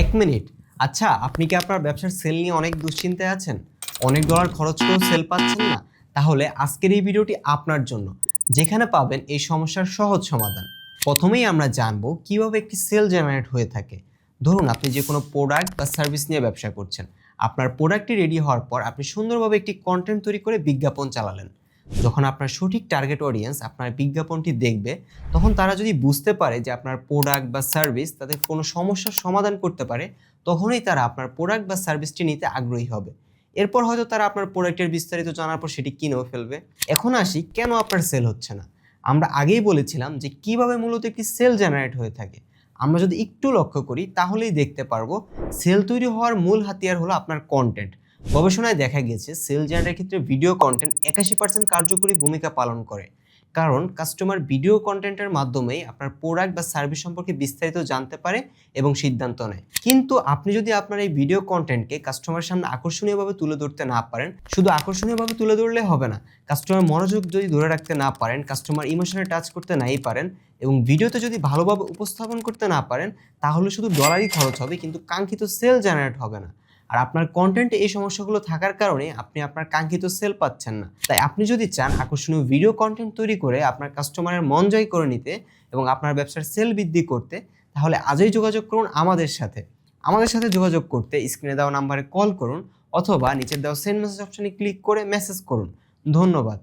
এক মিনিট। আচ্ছা, আপনি কি আপনার ব্যবসার সেল নিয়ে অনেক দুশ্চিন্তায় আছেন? অনেক ডলার খরচ করেও সেল পাচ্ছেন না? তাহলে আজকের এই ভিডিওটি আপনার জন্য, যেখানে পাবেন এই সমস্যার সহজ সমাধান। প্রথমেই আমরা জানবো কিভাবে একটি সেল জেনারেট হয়ে থাকে। ধরুন আপনি যে কোনো প্রোডাক্ট বা সার্ভিস নিয়ে ব্যবসা করছেন। আপনার প্রোডাক্টটি রেডি হওয়ার পর আপনি সুন্দরভাবে একটি কন্টেন্ট তৈরি করে বিজ্ঞাপন চালালেন। যখন আপনার সঠিক টার্গেট অডিয়েন্স আপনার বিজ্ঞাপনটি দেখবে, তখন তারা যদি বুঝতে পারে যে আপনার প্রোডাক্ট বা সার্ভিস তাদের কোনো সমস্যার সমাধান করতে পারে, তখনই তারা আপনার প্রোডাক্ট বা সার্ভিসটি নিতে আগ্রহী হবে। এরপর হয়তো তারা আপনার প্রোডাক্টের বিস্তারিত জানার পর সেটি কিনেও ফেলবে। এখন আসি কেন আপনার সেল হচ্ছে না। আমরা আগেই বলেছিলাম যে কিভাবে মূলত একটি সেল জেনারেট হয়ে থাকে। আমরা যদি একটু লক্ষ্য করি তাহলেই দেখতে পারবো সেল তৈরি হওয়ার মূল হাতিয়ার হলো আপনার কন্টেন্ট। গবেষণায় দেখা গেছে সেল জেনারেটের ক্ষেত্রে ভিডিও কন্টেন্ট 81% কার্যকরী ভূমিকা পালন করে। কারণ কাস্টমার ভিডিও কন্টেন্টের মাধ্যমেই আপনার প্রোডাক্ট বা সার্ভিস সম্পর্কে বিস্তারিত জানতে পারে এবং সিদ্ধান্ত নেয়। কিন্তু আপনি যদি আপনার এই ভিডিও কন্টেন্টকে কাস্টমারের সামনে আকর্ষণীয়ভাবে তুলে ধরতে না পারেন, শুধু আকর্ষণীয়ভাবে তুলে ধরলে হবে না, কাস্টমার মনোযোগ যদি ধরে রাখতে না পারেন, কাস্টমার ইমোশনে টাচ করতে নাই পারেন এবং ভিডিওতে যদি ভালোভাবে উপস্থাপন করতে না পারেন, তাহলে শুধু ডলারই খরচ হবে কিন্তু কাঙ্ক্ষিত সেল জেনারেট হবে না। আর আপনার কন্টেন্টে এই সমস্যাগুলো থাকার কারণে আপনি আপনার কাঙ্ক্ষিত সেল পাচ্ছেন না। তাই আপনি যদি চান আকর্ষণীয় ভিডিও কন্টেন্ট তৈরি করে আপনার কাস্টমারের মন জয় করে নিতে এবং আপনার ব্যবসার সেল বৃদ্ধি করতে, তাহলে আজই যোগাযোগ করুন আমাদের সাথে। আমাদের সাথে যোগাযোগ করতে স্ক্রিনে দেওয়া নাম্বারে কল করুন অথবা নিচের দেওয়া সেন্ড মেসেজ অপশনে ক্লিক করে মেসেজ করুন। ধন্যবাদ।